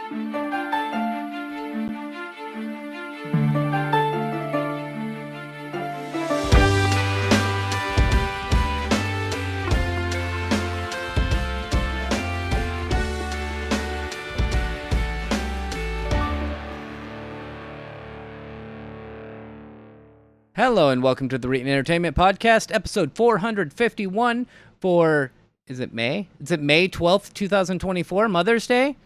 Hello and welcome to the Reetin Entertainment Podcast, episode 451 for, is it May? Is it May 12th, 2024, Mother's Day?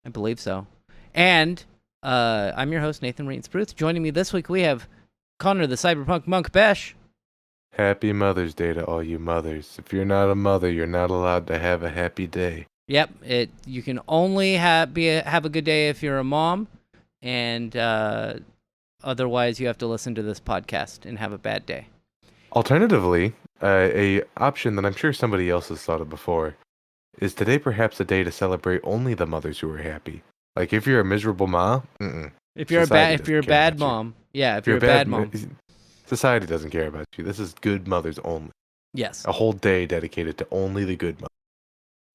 I believe so. And I'm your host, Nathan Reitz-Pruth. Joining me this week, we have Connor, the Cyberpunk Monk Besh. Happy Mother's Day to all you mothers. If you're not a mother, you're not allowed to have a happy day. Yep, you can only have a good day if you're a mom, and otherwise, you have to listen to this podcast and have a bad day. Alternatively, a option that I'm sure somebody else has thought of before is today perhaps a day to celebrate only the mothers who are happy. Like if you're a miserable mom, if you're a bad mom, if you're a bad mom, society doesn't care about you. This is good mothers only. Yes, a whole day dedicated to only the good mothers.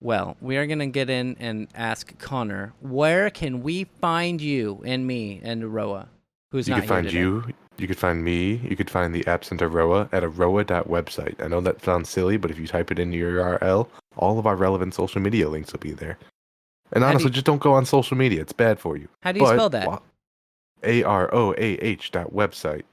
Well, we are going to get in and ask Connor, where can we find you and me and Roa? You could find you could find me, you could find the absent Aroa at aroa.website. I know that sounds silly, but if you type it into your URL, all of our relevant social media links will be there. And honestly, just don't go on social media. It's bad for you. How do you spell that? AROAH.website.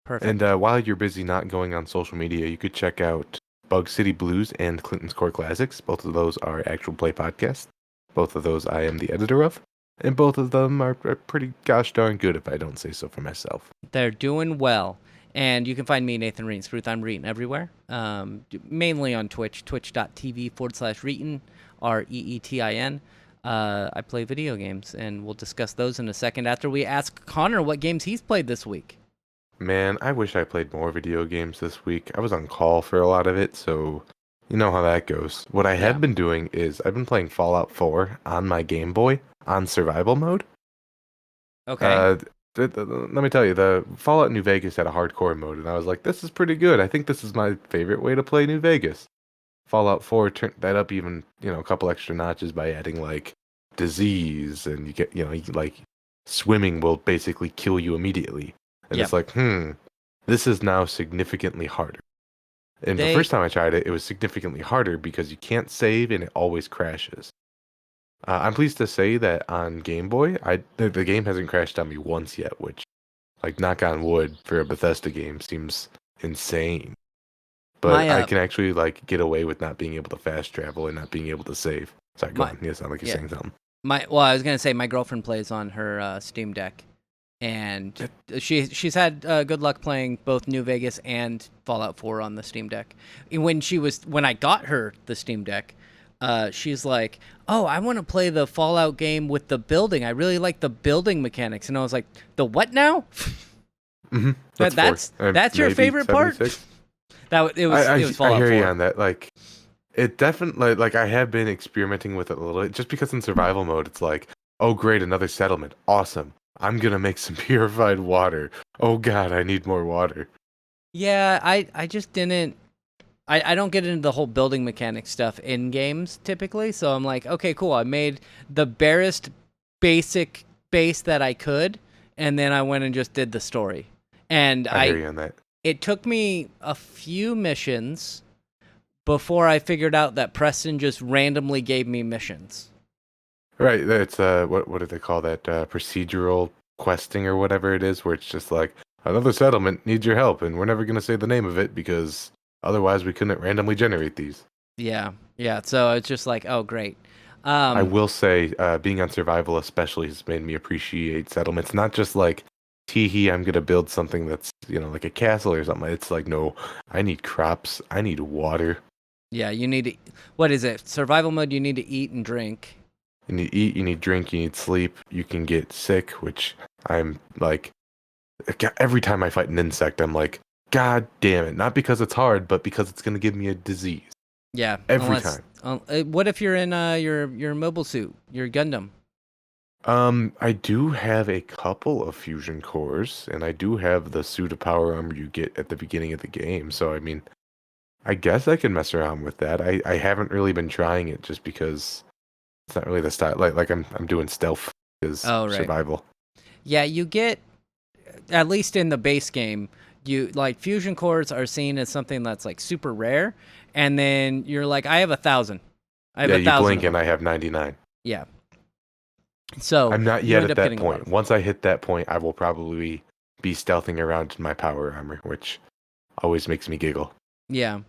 Perfect. And while you're busy not going on social media, you could check out Bug City Blues and Clinton's Core Classics. Both of those are actual play podcasts. Both of those I am the editor of. And both of them are pretty gosh darn good, if I don't say so for myself. They're doing well. And you can find me, Nathan Reitz-Pruth. I'm Reetin everywhere. Mainly on Twitch, twitch.tv/Reetin, Reetin. I play video games, and we'll discuss those in a second after we ask Connor what games he's played this week. Man, I wish I played more video games this week. I was on call for a lot of it, so you know how that goes. What I have been doing is I've been playing Fallout 4 on my Game Boy on survival mode. Okay. Let me tell you, the Fallout New Vegas had a hardcore mode, and I was like, this is pretty good. I think this is my favorite way to play New Vegas. Fallout 4 turned that up even, a couple extra notches by adding, like, disease, and you get, like, swimming will basically kill you immediately. And it's like, this is now significantly harder. And the first time I tried it, it was significantly harder because you can't save and it always crashes. I'm pleased to say that on Game Boy, the game hasn't crashed on me once yet, which, like, knock on wood for a Bethesda game seems insane. But I can actually, like, get away with not being able to fast travel and not being able to save. Sorry, go on. You sound like you're saying something. I was going to say my girlfriend plays on her Steam Deck. And she's had good luck playing both New Vegas and Fallout 4 on the Steam Deck. When I got her the Steam Deck, she's like, "Oh, I want to play the Fallout game with the building. I really like the building mechanics." And I was like, "The what now?" Mm-hmm. That's your favorite 76? Part. It was Fallout 4. I hear you on that. Like, it definitely like I have been experimenting with it a little bit, just because in survival mode it's like, "Oh, great, another settlement, awesome. I'm going to make some purified water. Oh, God, I need more water." Yeah, I just didn't... I don't get into the whole building mechanic stuff in games, typically. So I'm like, okay, cool. I made the barest basic base that I could, and then I went and just did the story. And I hear you on that. It took me a few missions before I figured out that Preston just randomly gave me missions. Right, it's what do they call that? Procedural questing or whatever it is, where it's just like, another settlement needs your help, and we're never going to say the name of it because otherwise we couldn't randomly generate these. Yeah. So it's just like, oh, great. I will say, being on survival especially has made me appreciate settlements. Not just like, teehee, I'm going to build something that's, like a castle or something. It's like, no, I need crops, I need water. Yeah, you need to, what is it? Survival mode, you need to eat and drink. You need to eat, you need drink, you need sleep, you can get sick, which I'm like, every time I fight an insect, I'm like, God damn it. Not because it's hard, but because it's going to give me a disease. Yeah. Every time. What if you're in your mobile suit, your Gundam? I do have a couple of fusion cores, and I do have the suit of power armor you get at the beginning of the game, so I mean, I guess I can mess around with that. I haven't really been trying it just because It's not really the style. Like I'm doing stealth is Oh, right. survival. Yeah, you get, at least in the base game, you like fusion cores are seen as something that's like super rare, and then you're like, I have 1,000. I have Yeah, a you 1,000 blink of and them. I have 99. Yeah. So I'm not you yet end at up that getting a lot point. of. Once I hit that point, I will probably be stealthing around in my power armor, which always makes me giggle. Yeah.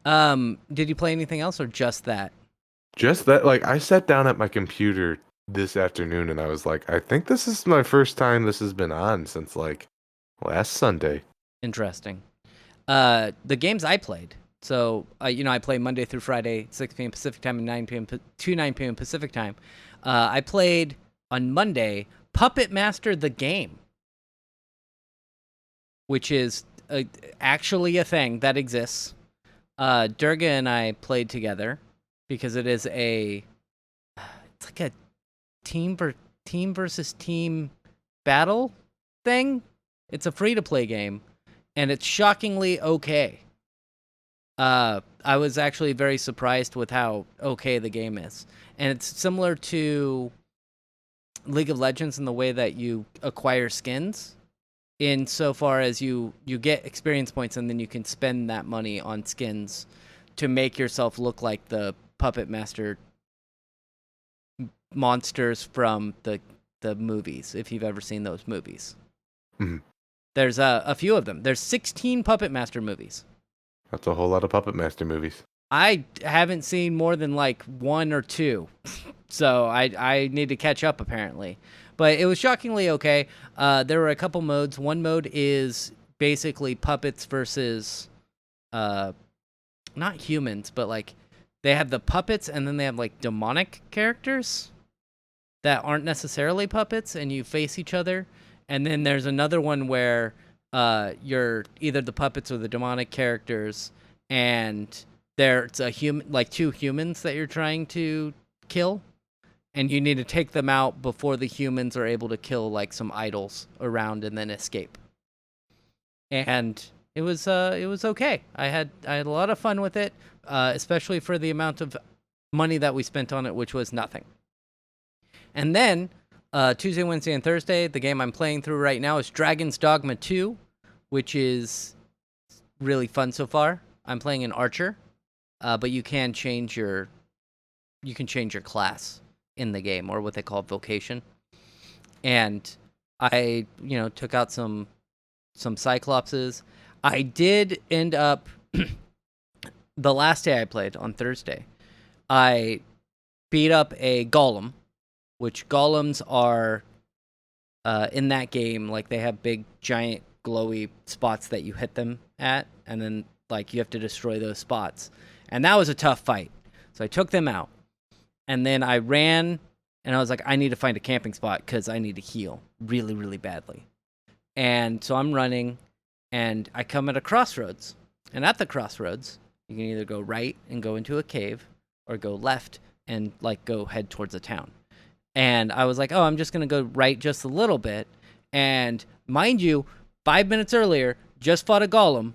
Did you play anything else or just that? Just that, like, I sat down at my computer this afternoon and I was like, I think this is my first time this has been on since like last Sunday. Interesting. The games I played. So, I play Monday through Friday, 6 p.m. Pacific time and 9 p.m. To 9 p.m. Pacific time. I played on Monday Puppet Master the game, which is actually a thing that exists. Durga and I played together because it's like a team versus team battle thing. It's a free to play game, and it's shockingly okay. I was actually very surprised with how okay the game is, and it's similar to League of Legends in the way that you acquire skins. Insofar as you get experience points and then you can spend that money on skins to make yourself look like the puppet master monsters from the movies, if you've ever seen those movies. Mhm. There's a few of them. There's 16 Puppet Master movies. That's a whole lot of Puppet Master movies. I haven't seen more than like one or two, so I need to catch up apparently. But it was shockingly okay. There were a couple modes. One mode is basically puppets versus, not humans, but like they have the puppets and then they have like demonic characters that aren't necessarily puppets, and you face each other. And then there's another one where you're either the puppets or the demonic characters, and there's a human, like two humans that you're trying to kill, and you need to take them out before the humans are able to kill like some idols around and then escape. And it was okay. I had a lot of fun with it, especially for the amount of money that we spent on it, which was nothing. And then Tuesday, Wednesday, and Thursday, the game I'm playing through right now is Dragon's Dogma 2, which is really fun so far. I'm playing an archer, but you can change your class in the game, or what they call vocation. And I, took out some Cyclopses. I did end up the last day I played on Thursday, I beat up a golem, which golems are in that game, like they have big giant glowy spots that you hit them at, and then like you have to destroy those spots. And that was a tough fight. So I took them out. And then I ran, and I was like, I need to find a camping spot because I need to heal really, really badly. And so I'm running, and I come at a crossroads. And at the crossroads, you can either go right and go into a cave, or go left and like go head towards a town. And I was like, oh, I'm just going to go right just a little bit. And mind you, 5 minutes earlier, just fought a golem.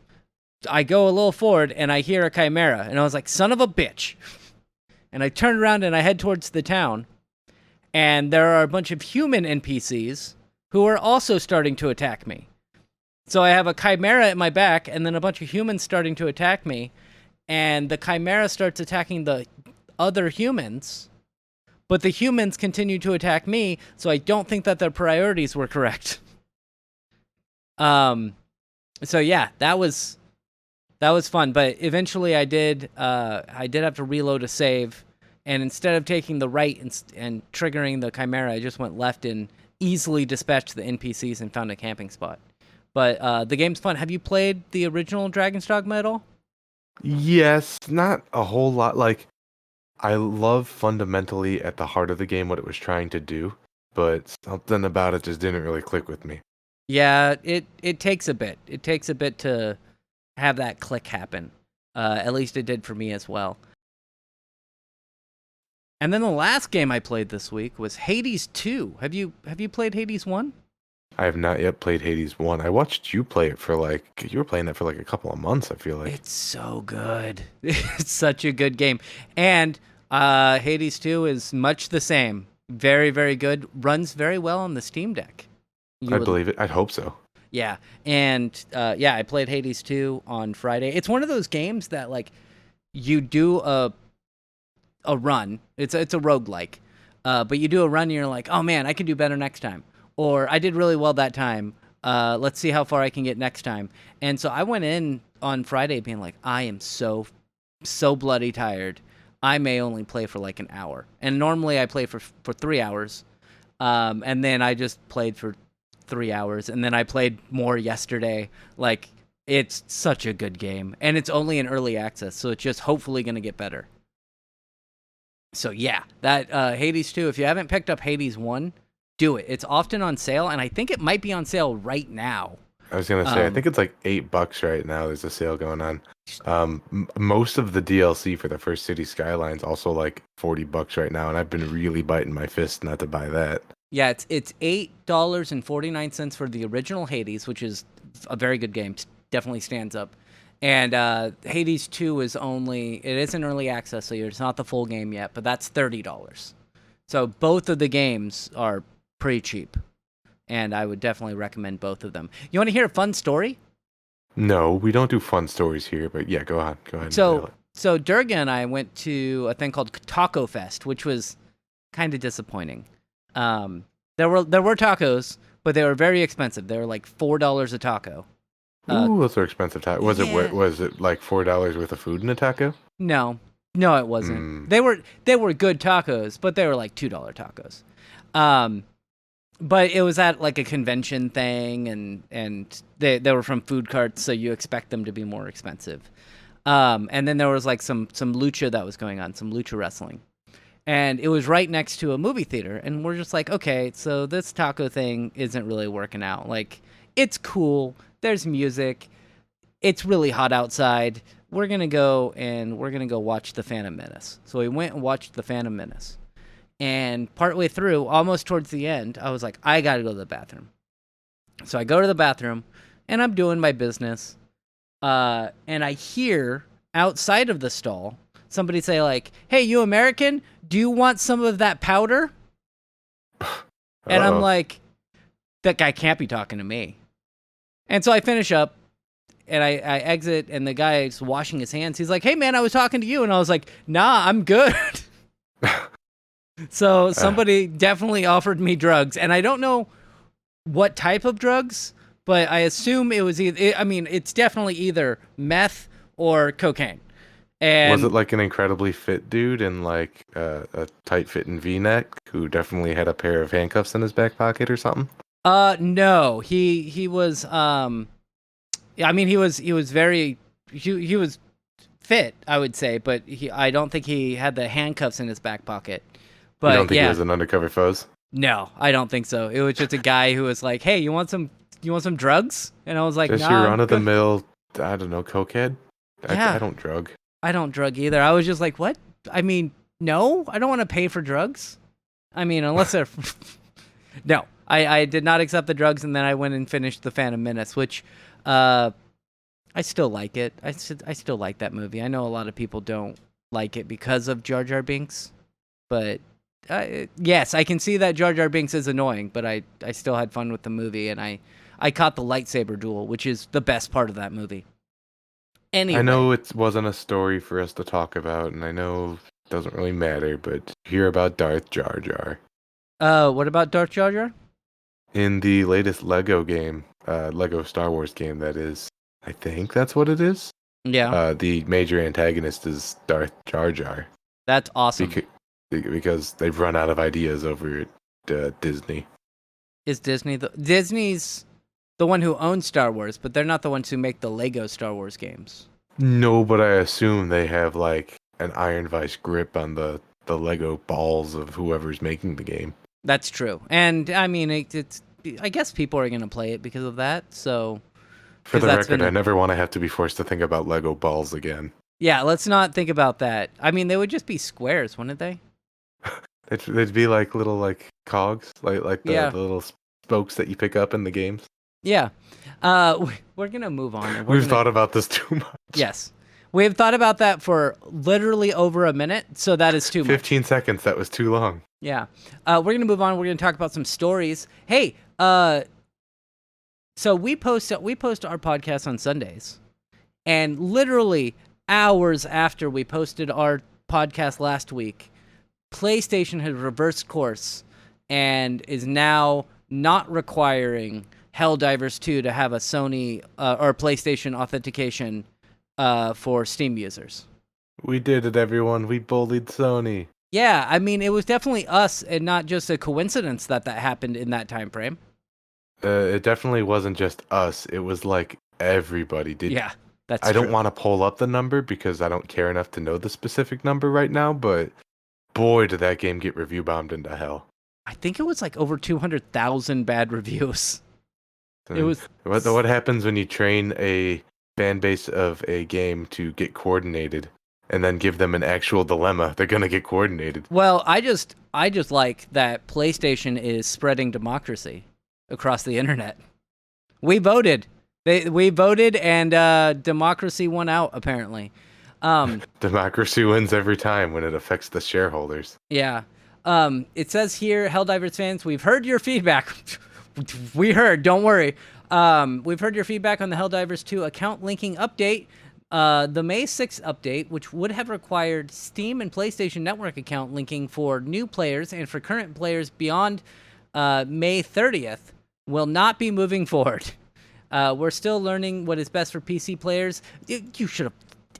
I go a little forward, and I hear a chimera. And I was like, son of a bitch. And I turn around, and I head towards the town. And there are a bunch of human NPCs who are also starting to attack me. So I have a chimera at my back, and then a bunch of humans starting to attack me. And the chimera starts attacking the other humans. But the humans continue to attack me, so I don't think that their priorities were correct. So yeah, that was fun. But eventually, I did have to reload a save, and instead of taking the right and triggering the chimera, I just went left and easily dispatched the NPCs and found a camping spot. But the game's fun. Have you played the original Dragon's Dogma at all? Yes, not a whole lot. Like, I love fundamentally at the heart of the game what it was trying to do, but something about it just didn't really click with me. Yeah, it takes a bit. It takes a bit to have that click happen. At least it did for me as well. And then the last game I played this week was Hades 2. Have you played Hades 1? I have not yet played Hades 1. I watched you play it for you were playing that for like a couple of months, I feel like. It's so good. It's such a good game. And Hades 2 is much the same. Very, very good. Runs very well on the Steam Deck. I believe it. I'd hope so. Yeah, and I played Hades 2 on Friday. It's one of those games that like you do a run. It's a roguelike. But you do a run and you're like, "Oh man, I can do better next time." Or I did really well that time. Let's see how far I can get next time. And so I went in on Friday being like, "I am so bloody tired. I may only play for like an hour." And normally I play for 3 hours. And then I just played for 3 hours, and then I played more yesterday. Like, it's such a good game, and it's only in early access, so it's just hopefully going to get better. So yeah, that Hades 2, if you haven't picked up Hades 1, do it. It's often on sale, and I think it might be on sale right now. I was gonna say, I think it's like $8 right now. There's a sale going on. Most of the DLC for the first City Skylines also like $40 right now, and I've been really biting my fist not to buy that. Yeah, it's $8.49 for the original Hades, which is a very good game. Definitely stands up. And Hades 2 is it is in early access, so it's not the full game yet, but that's $30. So both of the games are pretty cheap, and I would definitely recommend both of them. You want to hear a fun story? No, we don't do fun stories here, but yeah, go on. Go ahead. So Durga and I went to a thing called Taco Fest, which was kind of disappointing. There were tacos, but they were very expensive. They were like $4 a taco. Ooh, those are expensive tacos. Was it like $4 worth of food in a taco? No, it wasn't. They were good tacos, but they were like $2 tacos. But it was at like a convention thing, and they were from food carts, so you expect them to be more expensive. And then there was like some lucha that was going on, some lucha wrestling. And it was right next to a movie theater, and we're just like, okay, so this taco thing isn't really working out. Like, it's cool, there's music, it's really hot outside. We're gonna go watch The Phantom Menace. So we went and watched The Phantom Menace. And partway through, almost towards the end, I was like, I gotta go to the bathroom. So I go to the bathroom, and I'm doing my business. And I hear outside of the stall somebody say like, "Hey, you American? Do you want some of that powder?" And I'm like, that guy can't be talking to me. And so I finish up, and I exit, and the guy's washing his hands. He's like, "Hey, man, I was talking to you." And I was like, "Nah, I'm good." So somebody definitely offered me drugs, and I don't know what type of drugs, but I assume it was it's definitely either meth or cocaine. And was it like an incredibly fit dude in like a tight-fitting V-neck who definitely had a pair of handcuffs in his back pocket or something? No, he was he was very he was fit, I would say, but I don't think he had the handcuffs in his back pocket. But you don't think he was an undercover foes? No, I don't think so. It was just a guy who was like, "Hey, you want some drugs?" And I was like, "Just nah, your run-of-the-mill, I don't know, cokehead?" Yeah. I don't drug. I don't drug either. I was just like, what? I mean, no, I don't want to pay for drugs. I mean, unless they're... No, I did not accept the drugs, and then I went and finished The Phantom Menace, which I still like it. I still like that movie. I know a lot of people don't like it because of Jar Jar Binks, but yes, I can see that Jar Jar Binks is annoying, but I still had fun with the movie, and I caught the lightsaber duel, which is the best part of that movie. Anyway. I know it wasn't a story for us to talk about, and I know it doesn't really matter, but hear about Darth Jar Jar. What about Darth Jar Jar? In the latest Lego game, Lego Star Wars game, that is, I think that's what it is. Yeah. The major antagonist is Darth Jar Jar. That's awesome. Because they've run out of ideas over at Disney. Is Disney's the one who owns Star Wars, but they're not the ones who make the Lego Star Wars games. No, but I assume they have like an iron vice grip on the Lego balls of whoever's making the game. That's true. And I mean, it's I guess people are going to play it because of that. So for the record, I never want to have to be forced to think about Lego balls again. Yeah, let's not think about that. I mean, they would just be squares, wouldn't they? They'd be like little like cogs, like the little spokes that you pick up in the games. Yeah. We're going to move on. We've thought about this too much. Yes. We have thought about that for literally over a minute, so that is too much. 15 seconds. That was too long. Yeah. We're going to move on. We're going to talk about some stories. Hey, so we post our podcast on Sundays, and literally hours after we posted our podcast last week, PlayStation had reversed course and is now not requiring Helldivers 2 to have a Sony or PlayStation authentication for Steam users. We did it, everyone. We bullied Sony. Yeah, I mean, it was definitely us and not just a coincidence that happened in that time frame. It definitely wasn't just us. It was like everybody did. Yeah, that's I true. don't want to pull up the number because I don't care enough to know the specific number right now, but boy, did that game get review bombed into hell. I think it was like over 200,000 bad reviews. It was. What happens when you train a fan base of a game to get coordinated and then give them an actual dilemma? They're gonna get coordinated. Well, I just like that PlayStation is spreading democracy across the internet. We voted. We voted, and democracy won out, apparently. Democracy wins every time when it affects the shareholders. Yeah. It says here, Helldivers fans, we've heard your feedback. We heard, don't worry. We've heard your feedback on the Helldivers 2 account linking update. The May 6th update, which would have required Steam and PlayStation Network account linking for new players and for current players beyond May 30th, will not be moving forward. We're still learning what is best for PC players. You should have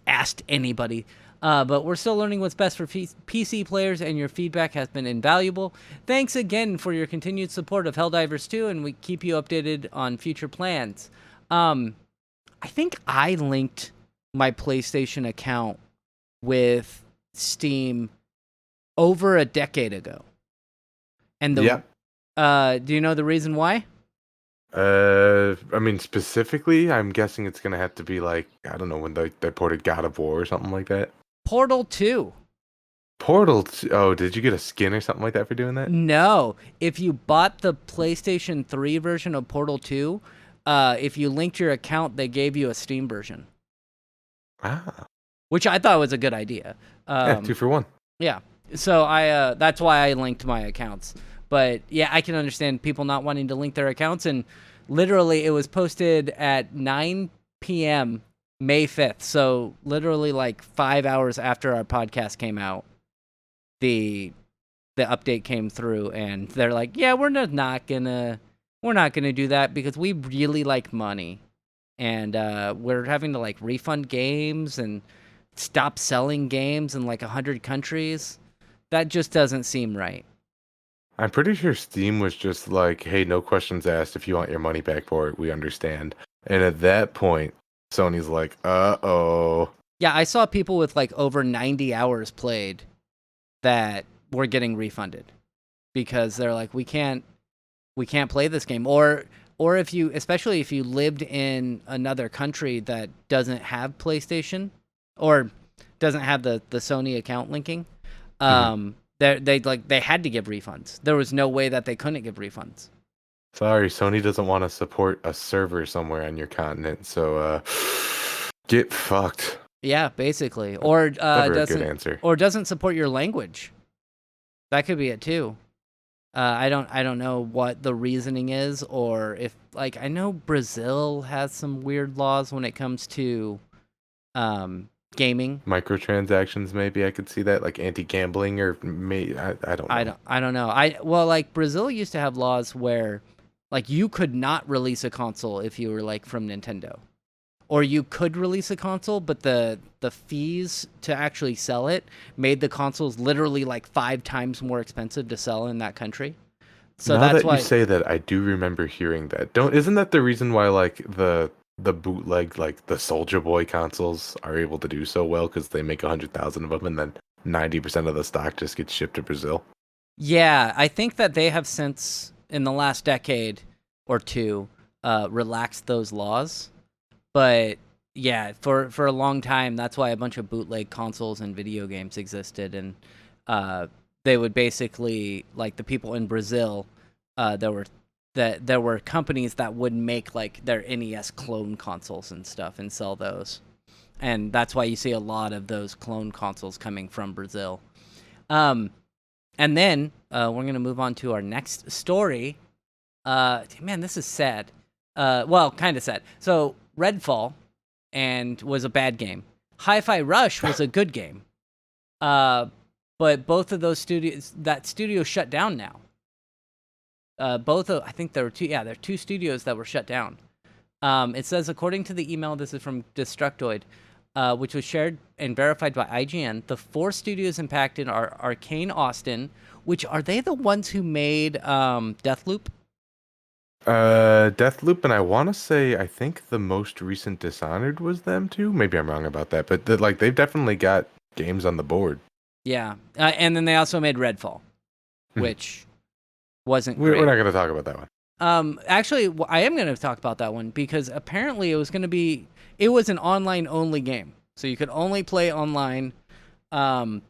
asked anybody. But we're still learning what's best for PC players, and your feedback has been invaluable. Thanks again for your continued support of Helldivers 2, and we keep you updated on future plans. I think I linked my PlayStation account with Steam over a decade ago. And do you know the reason why? I mean, specifically, I'm guessing it's gonna have to be like, I don't know, when they ported God of War or something like that. Portal 2. Oh, did you get a skin or something like that for doing that? No. If you bought the PlayStation 3 version of Portal 2, if you linked your account, they gave you a Steam version. Ah. Which I thought was a good idea. Yeah, 2 for 1. Yeah. So that's why I linked my accounts. But yeah, I can understand people not wanting to link their accounts, and literally it was posted at 9 p.m. May 5th. So literally like 5 hours after our podcast came out, the update came through, and they're like, "Yeah, we're not gonna do that because we really like money, and we're having to like refund games and stop selling games in like 100 countries. That just doesn't seem right." I'm pretty sure Steam was just like, hey, no questions asked. If you want your money back for it, we understand. And at that point, Sony's like, uh-oh. Yeah, I saw people with like over 90 hours played that were getting refunded because they're like, we can't play this game. Or if you, especially if you lived in another country that doesn't have PlayStation or doesn't have the Sony account linking, they had to give refunds. There was no way that they couldn't give refunds. Sorry, Sony doesn't want to support a server somewhere on your continent, so get fucked. Yeah, basically. Or Never a good answer. Or doesn't support your language. That could be it too. I don't know what the reasoning is, or if like I know Brazil has some weird laws when it comes to gaming. Microtransactions, maybe I could see that, like anti-gambling, or maybe I don't know. I don't know. Like Brazil used to have laws where like you could not release a console if you were like from Nintendo. Or you could release a console, but the fees to actually sell it made the consoles literally like 5 times more expensive to sell in that country. So now that's that why you say that, I do remember hearing that. Isn't that the reason why like the bootleg, like the Soldier Boy consoles are able to do so well, because they make 100,000 of them and then 90% of the stock just gets shipped to Brazil? Yeah, I think that they have since in the last decade or two relaxed those laws. But yeah, for a long time, that's why a bunch of bootleg consoles and video games existed, and they would basically, like the people in Brazil, there were companies that would make like their NES clone consoles and stuff and sell those. and that's why you see a lot of those clone consoles coming from Brazil. And then we're gonna move on to our next story. Man, this is sad. Well, kind of sad. So Redfall was a bad game. Hi-Fi Rush was a good game. But both of those that studio shut down now. I think there were two. Yeah, there are two studios that were shut down. It says, according to the email, this is from Destructoid, which was shared and verified by IGN. The 4 studios impacted are Arcane Austin, which are they the ones who made Deathloop? Deathloop, and I think the most recent Dishonored was them too. Maybe I'm wrong about that, but they've definitely got games on the board. Yeah, and then they also made Redfall, which wasn't great. We're not going to talk about that one. Actually, I am going to talk about that one because apparently it was an online only game. So you could only play online. And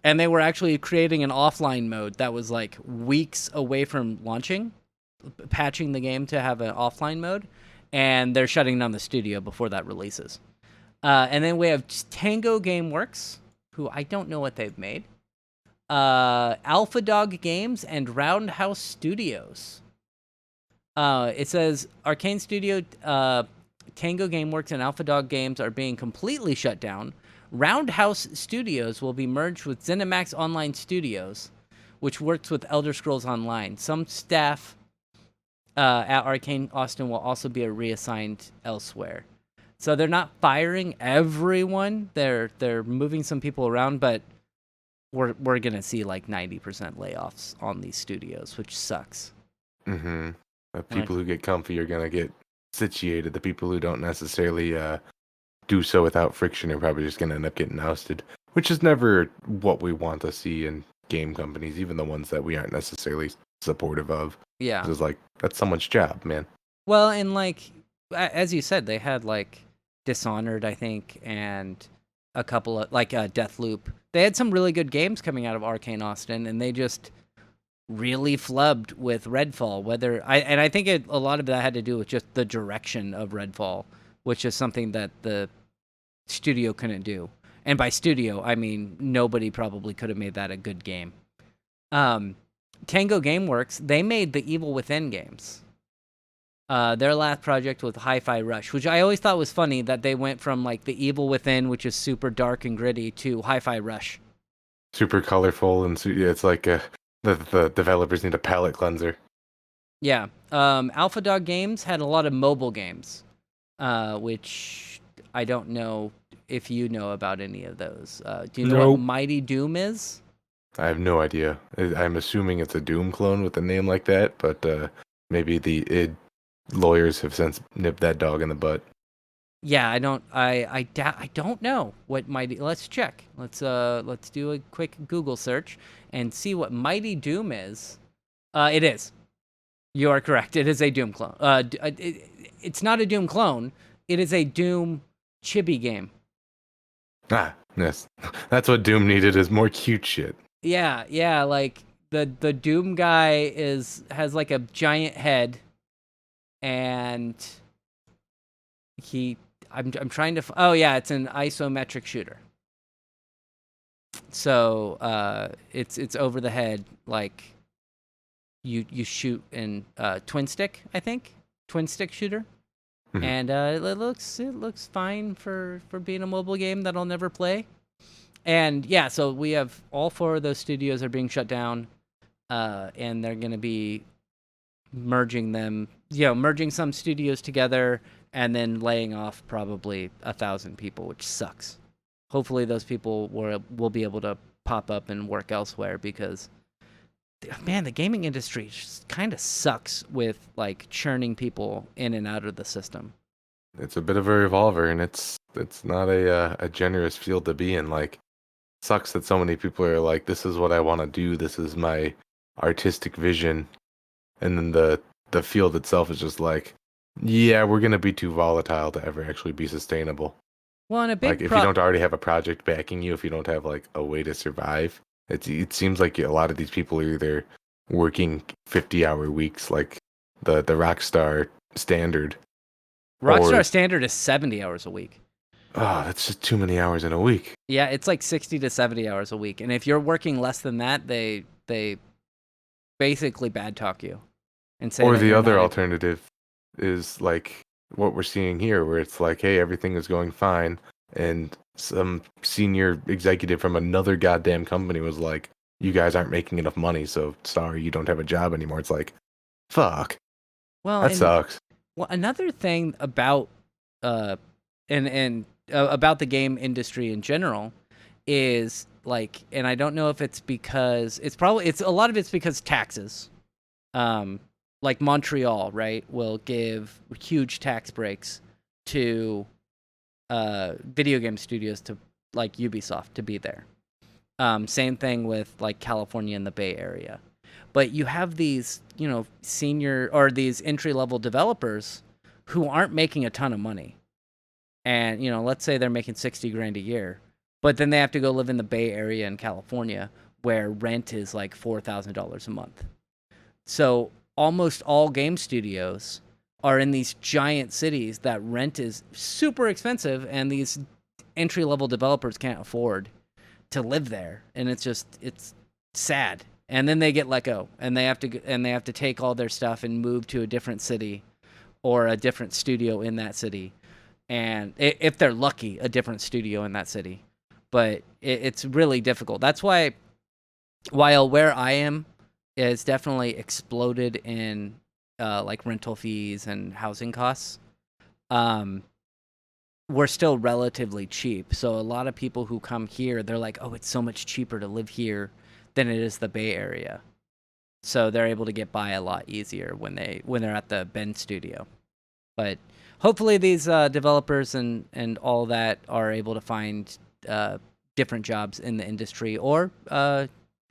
they were actually creating an offline mode that was like weeks away from launching, patching the game to have an offline mode. And they're shutting down the studio before that releases. And then we have Tango Gameworks, who I don't know what they've made. Alpha Dog Games and Roundhouse Studios. It says Arcane Studio, Tango Gameworks, and Alpha Dog Games are being completely shut down. Roundhouse Studios will be merged with ZeniMax Online Studios, which works with Elder Scrolls Online. Some staff at Arcane Austin will also be reassigned elsewhere. So they're not firing everyone. They're moving some people around, but we're gonna see like 90% layoffs on these studios, which sucks. Mm-hmm. The people who get comfy are gonna get situated. The people who don't necessarily do so without friction are probably just gonna end up getting ousted, which is never what we want to see in game companies, even the ones that we aren't necessarily supportive of. Yeah, it's like that's someone's job, man. Well, and like as you said, they had like Dishonored, I think, and a couple of like Deathloop. They had some really good games coming out of Arcane Austin, and they just really flubbed with Redfall. I think a lot of that had to do with just the direction of Redfall, which is something that the studio couldn't do. And by studio, I mean nobody probably could have made that a good game. Tango Gameworks, they made the Evil Within games. Their last project was Hi-Fi Rush, which I always thought was funny that they went from like the Evil Within, which is super dark and gritty, to Hi-Fi Rush. Super colorful, and it's like the developers need a palette cleanser. Yeah. Alpha Dog Games had a lot of mobile games, which I don't know if you know about any of those. Do you know what Mighty Doom is? I have no idea. I'm assuming it's a Doom clone with a name like that, but maybe the id lawyers have since nipped that dog in the butt. Yeah, I don't know what Mighty. Let's check. Let's do a quick Google search and see what Mighty Doom is. It is. You are correct. It is a Doom clone. It's not a Doom clone. It is a Doom chibi game. Ah, yes. That's what Doom needed, is more cute shit. Yeah, like the Doom guy has like a giant head, and I'm trying to oh yeah, it's an isometric shooter. So it's over the head, like you shoot in twin stick, I think. Twin stick shooter. Mm-hmm. And it looks fine for being a mobile game that I'll never play. And yeah, so we have all 4 of those studios are being shut down, and they're going to be merging some studios together and then laying off probably 1,000 people, which sucks. Hopefully those people will be able to pop up and work elsewhere, because man, the gaming industry just kind of sucks with like churning people in and out of the system. It's a bit of a revolver, and it's not a generous field to be in. Like, sucks that so many people are like, this is what I want to do, this is my artistic vision, and then the field itself is just like, yeah, we're gonna be too volatile to ever actually be sustainable. Well, and a big like if you don't already have a project backing you, if you don't have like a way to survive, it seems like a lot of these people are either working 50-hour weeks, like the Rockstar standard. Rockstar standard is 70 hours a week. Oh, that's just too many hours in a week. Yeah, it's like 60 to 70 hours a week. And if you're working less than that, they basically bad talk you and say Or that the you're other not able. alternative is like what we're seeing here, where it's like, hey, everything is going fine, and some senior executive from another goddamn company was like, you guys aren't making enough money, so sorry, you don't have a job anymore. It's like, fuck, Well, that and sucks. well, another thing about uh and about the game industry in general is like, and I don't know if it's because it's a lot of it's because taxes. Um, like Montreal, right, will give huge tax breaks to video game studios to like Ubisoft to be there. Same thing with like California and the Bay Area. But you have these, senior or these entry level developers who aren't making a ton of money. And, let's say they're making 60 grand a year, but then they have to go live in the Bay Area in California where rent is like $4,000 a month. So almost all game studios are in these giant cities that rent is super expensive and these entry level developers can't afford to live there, and it's sad. And then they get let go, and they have to take all their stuff and move to a different city or a different studio in that city, and if they're lucky, a different studio in that city. But it's really difficult. That's why, while where I am is definitely exploded in like rental fees and housing costs, um, we're still relatively cheap. So a lot of people who come here, they're like, "Oh, it's so much cheaper to live here than it is the Bay Area." So they're able to get by a lot easier when they're at the Bend studio. But hopefully these developers and all that are able to find different jobs in the industry or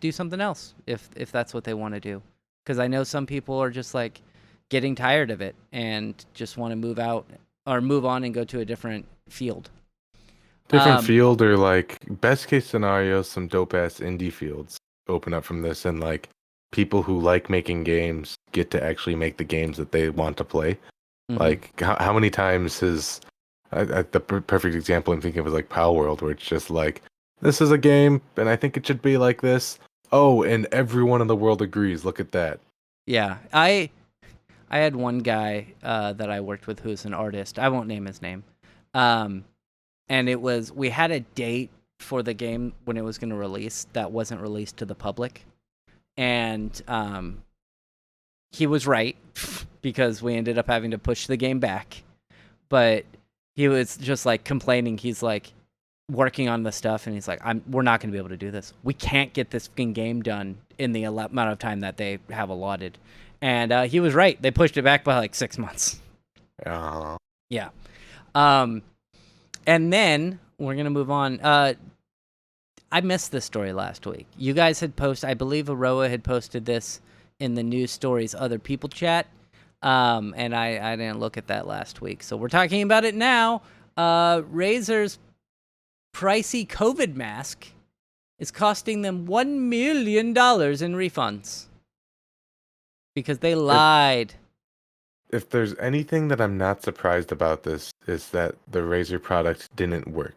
do something else if that's what they want to do. Because I know some people are just like getting tired of it and just want to move out or move on and go to a different field. Different Um, field, or like best case scenario, some dope ass indie fields open up from this, and like people who like making games get to actually make the games that they want to play. mhm. Like how many times has the perfect example I'm thinking of is like Power World, where it's just like, this is a game, and I think it should be like this. Oh, and everyone in the world agrees. Look at that. Yeah, I had one guy that I worked with who's an artist. I won't name his name. Um, and we had a date for the game when it was going to release that wasn't released to the public, and he was right because we ended up having to push the game back. But he was just like complaining. He's like working on the stuff, and he's like, we're not going to be able to do this. We can't get this game done in the amount of time that they have allotted." And he was right. They pushed it back by like 6 months. Uh, Yeah. And then we're gonna move on. I missed this story last week. You guys had posted, I believe Aroa had posted this in the news stories other people chat. And I didn't look at that last week. So we're talking about it now. Razer's pricey COVID mask is costing them $1 million in refunds because they lied. if there's anything that I'm not surprised about this, is that the Razer product didn't work.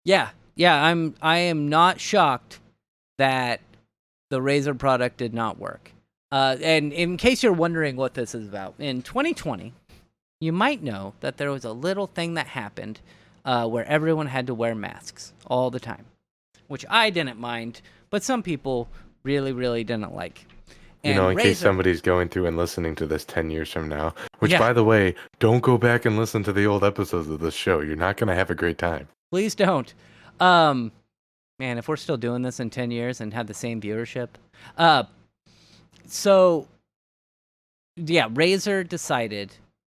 Yeah, I am not shocked that the Razer product did not work. And in case you're wondering what this is about, in 2020, you might know that there was a little thing that happened where everyone had to wear masks all the time, which I didn't mind, but some people really, really didn't like. You know, And in case Razer, somebody's going through and listening to this 10 years from now, which, yeah, by the way, don't go back and listen to the old episodes of this show. You're not going to have a great time. please don't. Man, if we're still doing this in 10 years and have the same viewership. So, yeah, Razer decided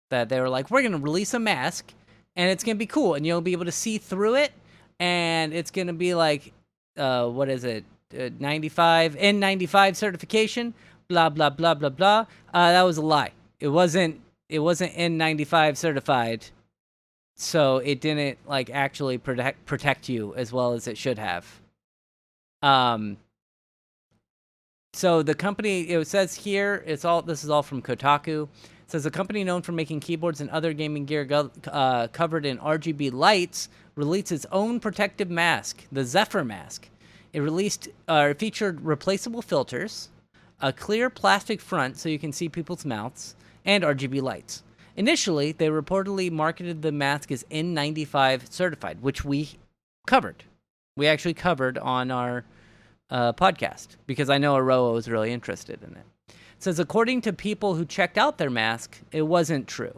that they were like, we're going to release a mask and it's going to be cool and you'll be able to see through it. And it's going to be like, what is it? 95 N95 certification, blah, blah, blah, blah, blah. That was a lie. It wasn't N95 certified. So it didn't like actually protect you as well as it should have. So the company, it says here, this is all from Kotaku. It says a company known for making keyboards and other gaming gear covered in RGB lights released its own protective mask, the Zephyr mask. It featured replaceable filters, a clear plastic front so you can see people's mouths, and RGB lights. Initially, they reportedly marketed the mask as N95 certified, which we covered. We actually covered on our podcast because I know Aroa was really interested in it. It says, according to people who checked out their mask, it wasn't true.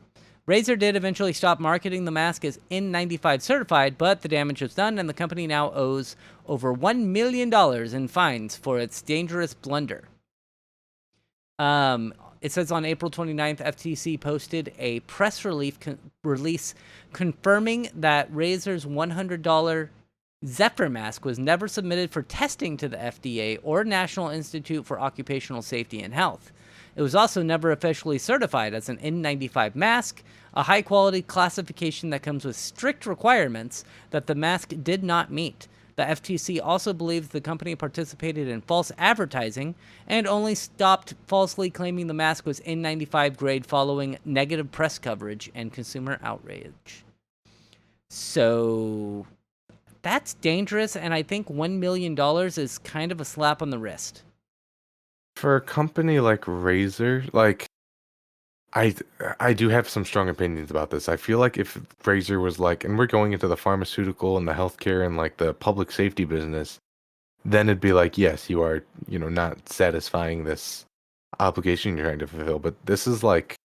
Razer did eventually stop marketing the mask as N95 certified, but the damage was done, and the company now owes over $1 million in fines for its dangerous blunder. It says on April 29th, FTC posted a press release confirming that Razer's $100 Zephyr mask was never submitted for testing to the FDA or National Institute for Occupational Safety and Health. It was also never officially certified as an N95 mask, a high-quality classification that comes with strict requirements that the mask did not meet. The FTC also believes the company participated in false advertising and only stopped falsely claiming the mask was N95 grade following negative press coverage and consumer outrage. So that's dangerous, and I think $1 million is kind of a slap on the wrist. For a company like Razer, like I do have some strong opinions about this. I feel like if Razer was like, and we're going into the pharmaceutical and the healthcare and like the public safety business, then it'd be like, yes, you are, not satisfying this obligation you're trying to fulfill. But this is like,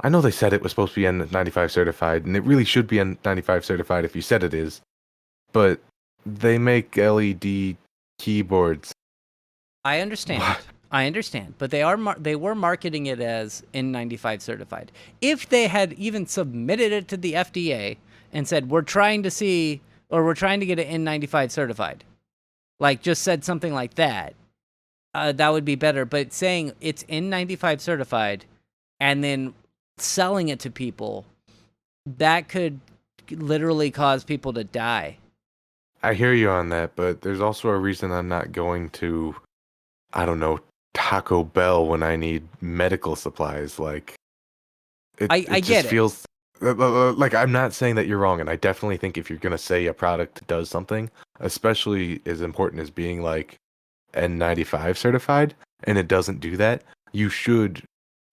I know they said it was supposed to be N95 certified, and it really should be N95 certified if you said it is, but they make LED keyboards. I understand. What? I understand, but they were marketing it as N95 certified. If they had even submitted it to the FDA and said, we're trying to get it N95 certified, like just said something like that, that would be better. But saying it's N95 certified and then selling it to people, that could literally cause people to die. I hear you on that, but there's also a reason I'm not going to, I don't know, Taco Bell when I need medical supplies. Like, I just get it. Feels like I'm not saying that you're wrong, and I definitely think if you're gonna say a product does something, especially as important as being like N95 certified, and it doesn't do that, you should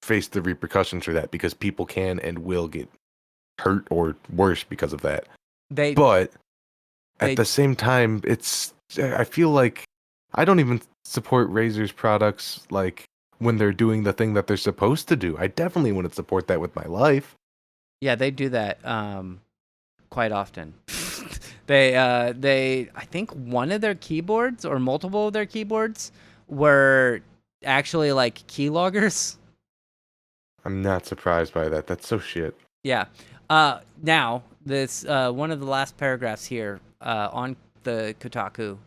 face the repercussions for that because people can and will get hurt or worse because of that. But at the same time, I feel like I don't even support Razer's products like when they're doing the thing that they're supposed to do. I definitely wouldn't support that with my life. Yeah, they do that quite often. I think one of their keyboards or multiple of their keyboards were actually like keyloggers. I'm not surprised by that. That's so shit. Yeah. Now, this one of the last paragraphs here on the Kotaku.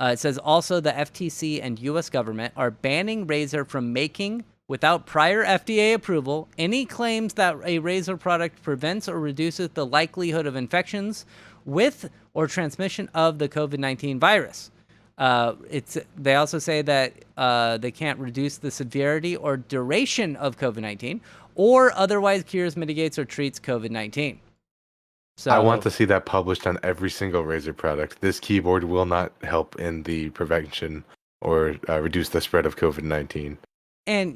It says, also, the FTC and U.S. government are banning Razer from making, without prior FDA approval, any claims that a Razer product prevents or reduces the likelihood of infections with or transmission of the COVID-19 virus. They also say that they can't reduce the severity or duration of COVID-19 or otherwise cures, mitigates, or treats COVID-19. So, I want to see that published on every single Razer product. This keyboard will not help in the prevention or reduce the spread of COVID-19. And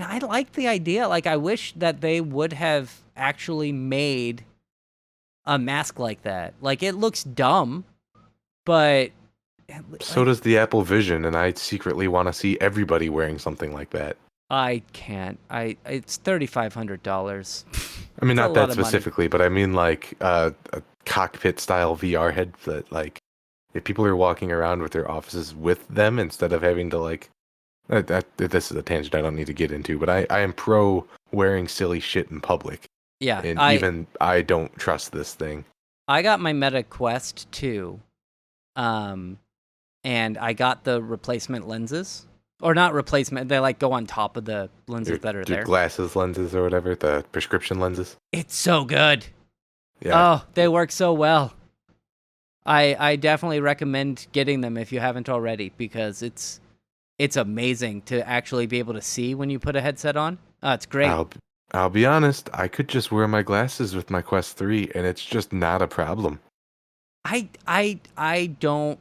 I like the idea. Like, I wish that they would have actually made a mask like that. Like, it looks dumb, but so does the Apple Vision, and I secretly want to see everybody wearing something like that. I can't. It's $3,500. I mean, not that specifically, but I mean like a cockpit-style VR headset. Like, if people are walking around with their offices with them instead of having to like, this is a tangent I don't need to get into, but I am pro wearing silly shit in public. Yeah, and I don't trust this thing. I got my Meta Quest 2, and I got the replacement lenses. Or not replacement, they like go on top of the lenses that are there. Glasses lenses or whatever, the prescription lenses. It's so good. Yeah. Oh, they work so well. I definitely recommend getting them if you haven't already, because it's amazing to actually be able to see when you put a headset on. It's great. I'll be honest, I could just wear my glasses with my Quest 3 and it's just not a problem. I don't.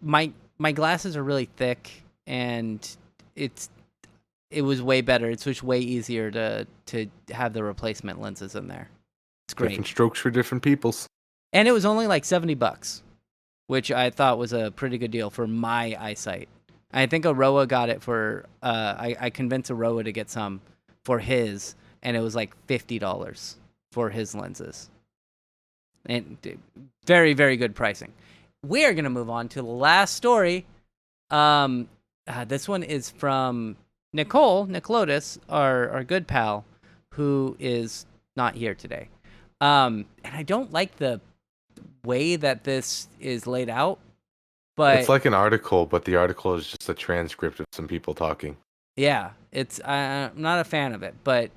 My glasses are really thick, and it's it was way better. It's just way easier to have the replacement lenses in there. It's great, Different strokes for different peoples. and it was only like $70, which I thought was a pretty good deal for my eyesight. I think Aroa got it for. I convinced Aroa to get some for his, and it was like $50 for his lenses, and very very good pricing. We are gonna move on to the last story. This one is from Nicolotis, our good pal, who is not here today. And I don't like the way that this is laid out, but It's like an article, but the article is just a transcript of some people talking. yeah, it's I'm not a fan of it. But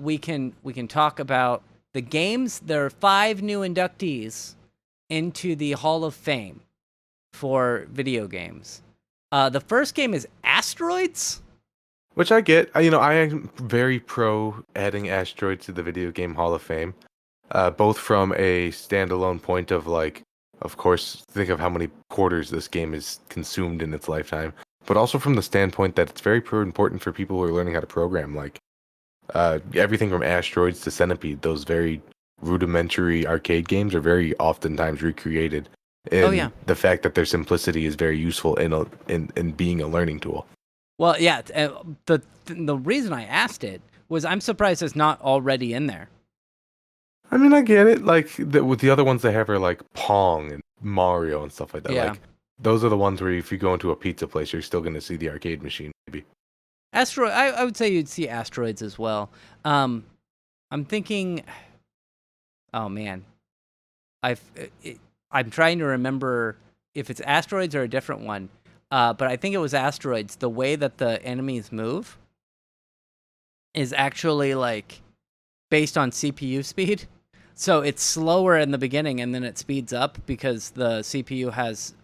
we can talk about the games. There are 5 new inductees into the Hall of Fame for video games. The first game is Asteroids. Which I get. I am very pro adding Asteroids to the Video Game Hall of Fame. Both from a standalone point of like, of course, think of how many quarters this game is consumed in its lifetime, but also from the standpoint that it's very important for people who are learning how to program. Like everything from Asteroids to Centipede, those very rudimentary arcade games are very oftentimes recreated. And Oh yeah. the fact that their simplicity is very useful in being a learning tool. Well, yeah. The reason I asked it was I'm surprised it's not already in there. I mean, I get it. Like with the other ones they have are like Pong and Mario and stuff like that. Yeah. Like those are the ones where if you go into a pizza place, you're still going to see the arcade machine. Maybe. I would say you'd see Asteroids as well. I'm thinking. Oh man, I've I'm trying to remember if it's Asteroids or a different one. But I think it was Asteroids. The way that the enemies move is actually like based on CPU speed. So it's slower in the beginning and then it speeds up because the CPU has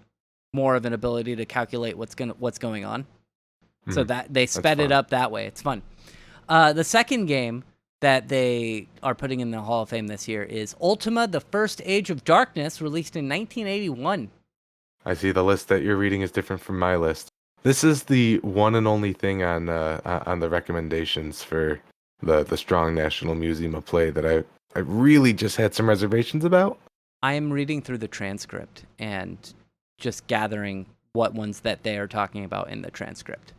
more of an ability to calculate what's going on. So that they sped it up that way. It's fun. The second game that they are putting in the Hall of Fame this year is Ultima: The First Age of Darkness, released in 1981. I see the list that you're reading is different from my list. This is the one and only thing on the recommendations for the Strong National Museum of Play that I really just had some reservations about. I am reading through the transcript and just gathering what ones that they are talking about in the transcript.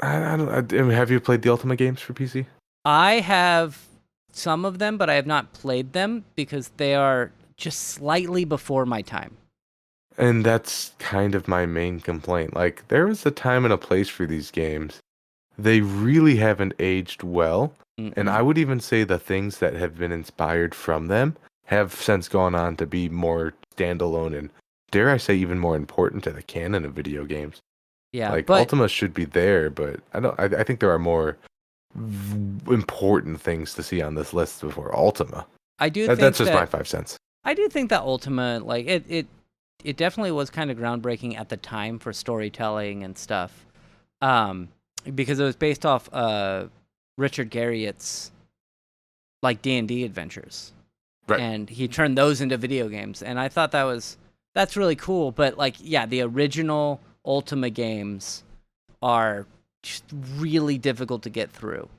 I mean, have you played the Ultima games for PC? I have some of them, but I have not played them because they are just slightly before my time. And that's kind of my main complaint. Like, there was a time and a place for these games. They really haven't aged well. And I would even say the things that have been inspired from them have since gone on to be more standalone and, dare I say, even more important to the canon of video games. Yeah, Like, but Ultima should be there, but I think there are more important things to see on this list before Ultima. I do think That's just that, my 5 cents. I do think that Ultima, like it definitely was kind of groundbreaking at the time for storytelling and stuff, because it was based off Richard Garriott's like D&D adventures, Right. and he turned those into video games, and I thought that's really cool. But like, yeah, the original Ultima games are just really difficult to get through.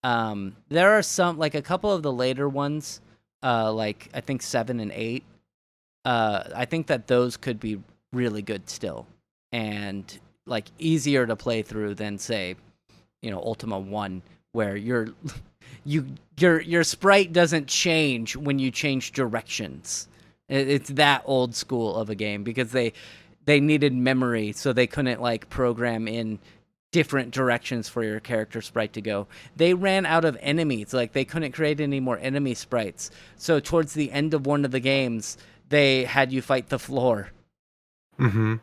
There are some, like a couple of the later ones, like I think 7 and 8. I think that those could be really good still, and like easier to play through than say, Ultima 1, where your sprite doesn't change when you change directions. It's that old school of a game because they needed memory, so they couldn't like program in different directions for your character sprite to go. They ran out of enemies, like they couldn't create any more enemy sprites. So towards the end of one of the games, they had you fight the floor. Mm-hmm.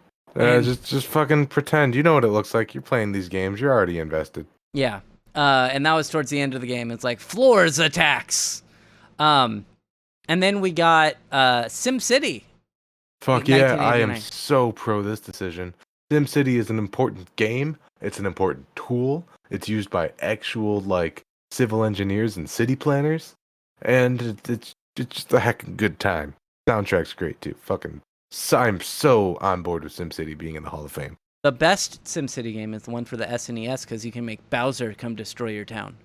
Just fucking pretend. You know what it looks like. You're playing these games. You're already invested. Yeah. And that was towards the end of the game. It's like floors attacks. And then we got SimCity. Fuck yeah, I am 1989. so pro this decision. SimCity is an important game. It's an important tool. It's used by actual like civil engineers and city planners, and it's just a heckin' good time. Soundtrack's great too. I'm so on board with SimCity being in the Hall of Fame. The best SimCity game is the one for the SNES because you can make Bowser come destroy your town.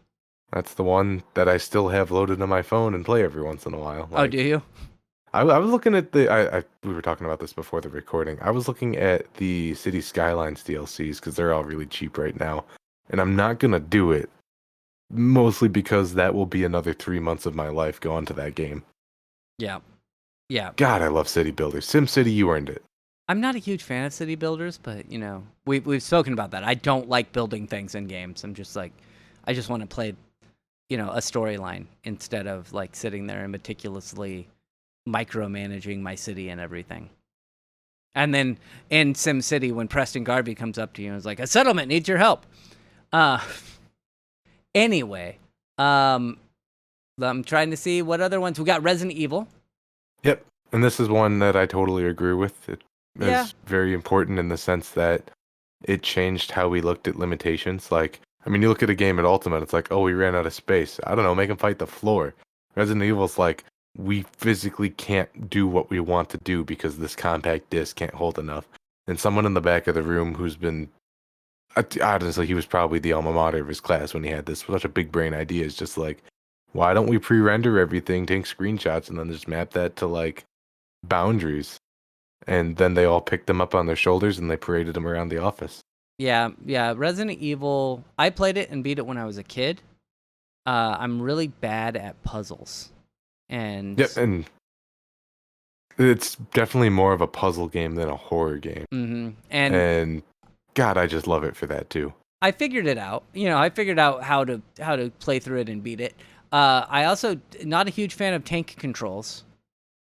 That's the one that I still have loaded on my phone and play every once in a while. Oh, do you? I was looking at we were talking about this before the recording. I was looking at the City Skylines DLCs because they're all really cheap right now, and I'm not gonna do it, mostly because that will be another 3 months of my life going to that game. Yeah. Yeah. God, I love city builders. SimCity, you earned it. I'm not a huge fan of city builders, but we've spoken about that. I don't like building things in games. I'm just like, I just want to play, a storyline instead of like sitting there and meticulously micromanaging my city and everything. And then in SimCity, when Preston Garvey comes up to you and is like, a settlement needs your help. Anyway, I'm trying to see what other ones we got. Resident Evil. Yep, and this is one that I totally agree with. It Yeah. is very important in the sense that it changed how we looked at limitations. Like, I mean, you look at a game at Ultimate, it's like, oh, we ran out of space. I don't know, make them fight the floor. Resident Evil's like, we physically can't do what we want to do because this compact disc can't hold enough. And someone in the back of the room who's been, honestly, he was probably the alma mater of his class when he had this such a big brain idea, is just like, why don't we pre-render everything, take screenshots, and then just map that to like boundaries? And then they all picked them up on their shoulders and they paraded them around the office. Yeah. Resident Evil, I played it and beat it when I was a kid. I'm really bad at puzzles. And Yep, and it's definitely more of a puzzle game than a horror game. Mm-hmm. And God, I just love it for that too. I figured it out. I figured out how to play through it and beat it. I also not a huge fan of tank controls,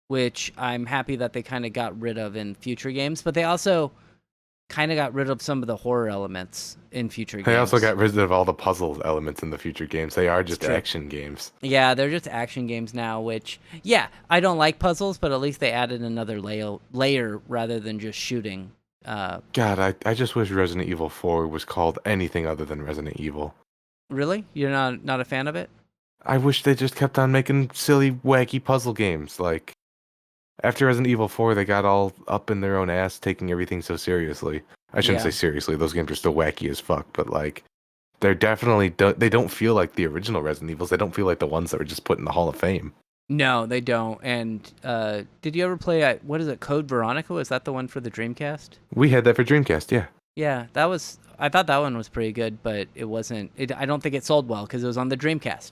which I'm happy that they kind of got rid of in future games, but they also kind of got rid of some of the horror elements in future games. They also got rid of all the puzzle elements in the future games. They are just action games. Yeah, they're just action games now, which, yeah, I don't like puzzles, but at least they added another layer rather than just shooting. God, I just wish Resident Evil 4 was called anything other than Resident Evil. Really? You're not a fan of it? I wish they just kept on making silly, wacky puzzle games. Like, after Resident Evil 4, they got all up in their own ass, taking everything so seriously. I shouldn't say seriously, those games are still wacky as fuck, but like, they're definitely, they don't feel like the original Resident Evils. They don't feel like the ones that were just put in the Hall of Fame. No, they don't. And did you ever play, what is it, Code Veronica? Was that the one for the Dreamcast? We had that for Dreamcast, yeah. Yeah, I thought that one was pretty good, but it wasn't, I don't think it sold well because it was on the Dreamcast.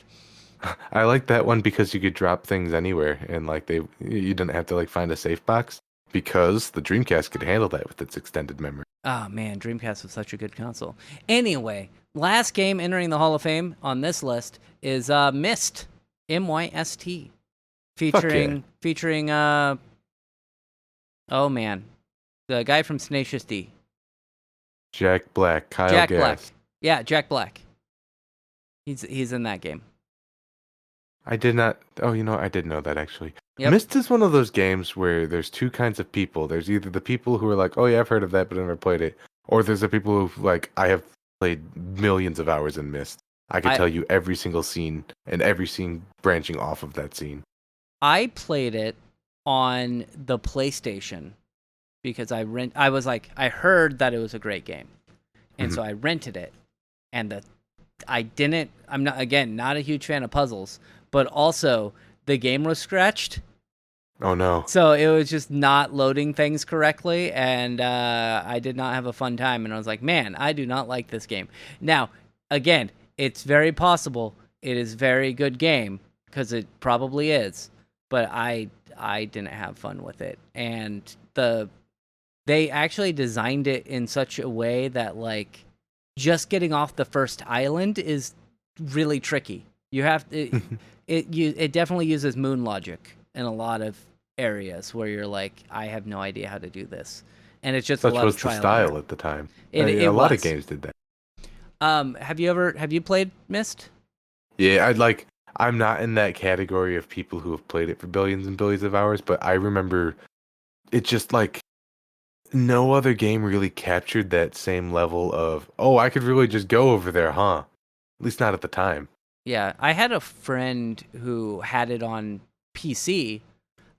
I like that one because you could drop things anywhere, and like you didn't have to like find a safe box because the Dreamcast could handle that with its extended memory. Oh man, Dreamcast was such a good console. Anyway, last game entering the Hall of Fame on this list is Myst, MYST, featuring oh man, the guy from Tenacious D. Jack Black, Kyle Jack Gass. Black. Yeah, Jack Black. He's in that game. I did not. Oh, I did know that actually. Yep. Myst is one of those games where there's two kinds of people. There's either the people who are like, oh yeah, I've heard of that, but I've never played it. Or there's the people who like, I have played millions of hours in Myst. I can tell you every single scene and every scene branching off of that scene. I played it on the PlayStation because I heard that it was a great game. And so I rented it. And I'm not a huge fan of puzzles, but also the game was scratched. Oh no. So it was just not loading things correctly, and I did not have a fun time, and I was like, man, I do not like this game. Now, again, it's very possible it is a very good game, because it probably is, but I didn't have fun with it. And they actually designed it in such a way that, like, just getting off the first island is really tricky. You have to, it definitely uses moon logic in a lot of areas where you're like, I have no idea how to do this, and it's just such a lot was of trial the style error. at the time. A lot of games did that. Have you played Myst? Yeah, I'm not in that category of people who have played it for billions and billions of hours, but I remember it just like no other game really captured that same level of, oh, I could really just go over there, huh? At least not at the time. Yeah, I had a friend who had it on PC,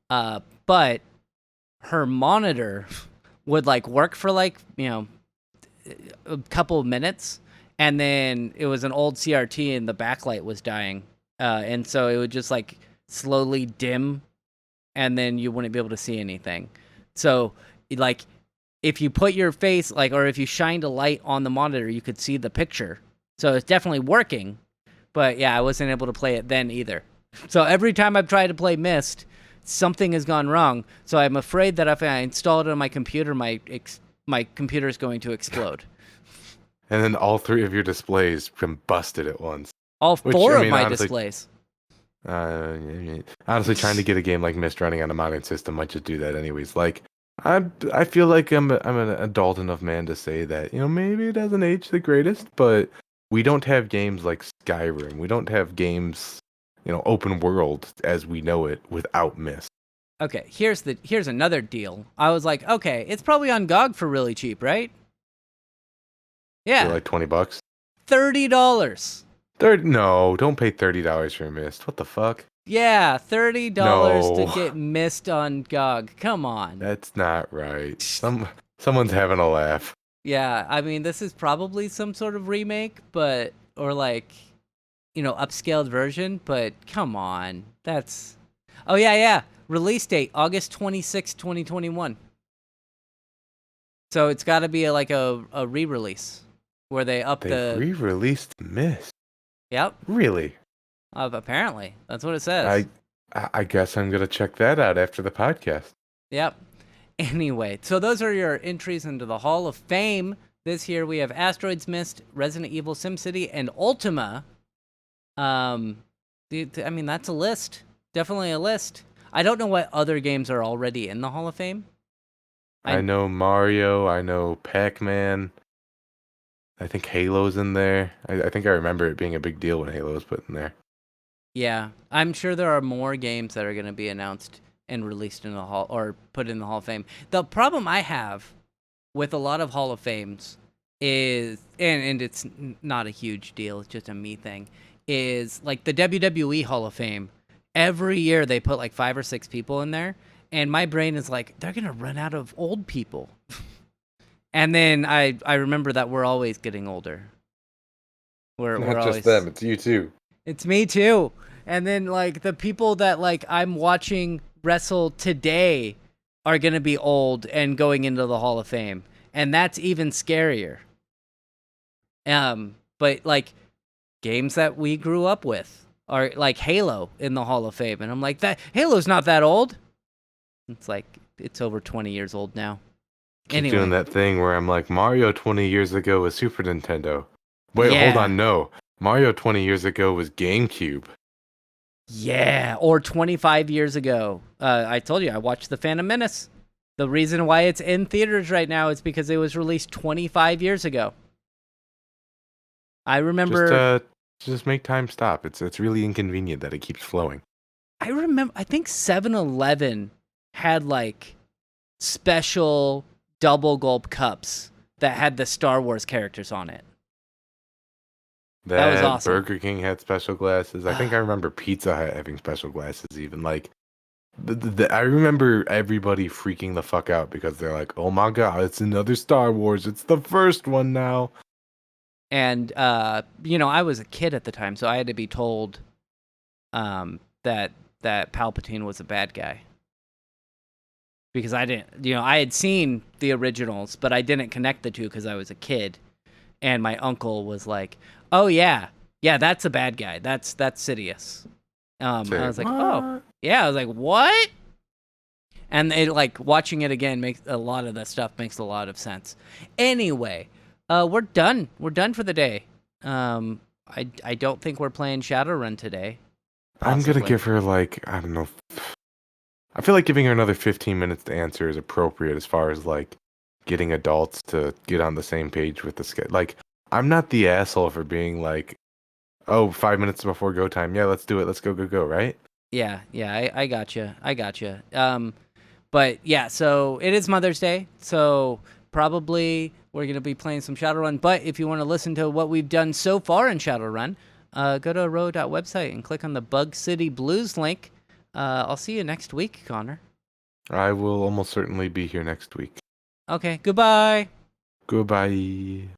but her monitor would like work for like, a couple of minutes, and then it was an old CRT and the backlight was dying. And so it would just like slowly dim, and then you wouldn't be able to see anything. So like if you put your face like, or if you shined a light on the monitor, you could see the picture. So it's definitely working. But yeah, I wasn't able to play it then either. So every time I've tried to play Myst, something has gone wrong. So I'm afraid that if I install it on my computer, my computer is going to explode. And then all three of your displays combusted at once. All Which, four I of mean, my honestly, displays. Honestly, trying to get a game like Myst running on a modern system might just do that anyways. Like, I feel like I'm an adult enough man to say that, maybe it doesn't age the greatest, but we don't have games like Skyrim. We don't have games, open world as we know it without Myst. Okay, here's another deal. I was like, okay, it's probably on GOG for really cheap, right? Yeah, For like $20. $30. No, don't pay $30 for Myst. What the fuck? Yeah, $30 No. to get Myst on GOG. Come on. That's not right. Someone's having a laugh. Yeah, I mean, this is probably some sort of remake, or like, upscaled version, but come on. Oh, yeah. Release date, August 26, 2021. So it's got to be like a re-release where they re-released Myst. Yep. Really? Apparently. That's what it says. I guess I'm going to check that out after the podcast. Yep. Anyway, so those are your entries into the Hall of Fame. This year we have Asteroids, Myst, Resident Evil, SimCity, and Ultima. I mean, that's a list. Definitely a list. I don't know what other games are already in the Hall of Fame. I know Mario. I know Pac-Man. I think Halo's in there. I think I remember it being a big deal when Halo was put in there. Yeah, I'm sure there are more games that are going to be announced and released in the Hall or put in the Hall of Fame. The problem I have with a lot of Hall of Fames is, and it's not a huge deal, it's just a me thing, is like the WWE Hall of Fame. Every year they put like 5 or 6 people in there, and my brain is like, they're going to run out of old people. And then I remember that we're always getting older. We're Not always, just them, it's you too. It's me too. And then like the people that like I'm watching wrestle today are going to be old and going into the Hall of Fame. And that's even scarier. But like games that we grew up with are like Halo in the Hall of Fame. And I'm like, that Halo's not that old. It's like, it's over 20 years old now. Anyway. Doing that thing where I'm like, Mario 20 years ago was Super Nintendo. Wait, hold on, no. Mario 20 years ago was GameCube. Yeah, or 25 years ago. I told you, I watched The Phantom Menace. The reason why it's in theaters right now is because it was released 25 years ago. I remember... Just make time stop. It's really inconvenient that it keeps flowing. I think 7-Eleven had like special double gulp cups that had the Star Wars characters on it. That was awesome. Burger King had special glasses. I think I remember Pizza Hut having special glasses even. Like, I remember everybody freaking the fuck out because they're like, oh my god, it's another Star Wars. It's the first one now. And, I was a kid at the time, so I had to be told that Palpatine was a bad guy. Because I didn't, I had seen the originals, but I didn't connect the two because I was a kid. And my uncle was like, oh, yeah, that's a bad guy. That's Sidious. I was like, what? Oh, yeah. I was like, what? And it, like, watching it again makes a lot of that stuff makes a lot of sense. Anyway, we're done. We're done for the day. I don't think we're playing Shadowrun today. Possibly. I'm going to give her, like, I don't know. I feel like giving her another 15 minutes to answer is appropriate as far as, like, getting adults to get on the same page with the schedule. Like, I'm not the asshole for being like, oh, 5 minutes before go time. Yeah, let's do it. Let's go, right? Yeah, I gotcha. But yeah, so it is Mother's Day. So probably we're going to be playing some Shadowrun. But if you want to listen to what we've done so far in Shadowrun, go to row.website and click on the Bug City Blues link. I'll see you next week, Connor. I will almost certainly be here next week. Okay, goodbye. Goodbye.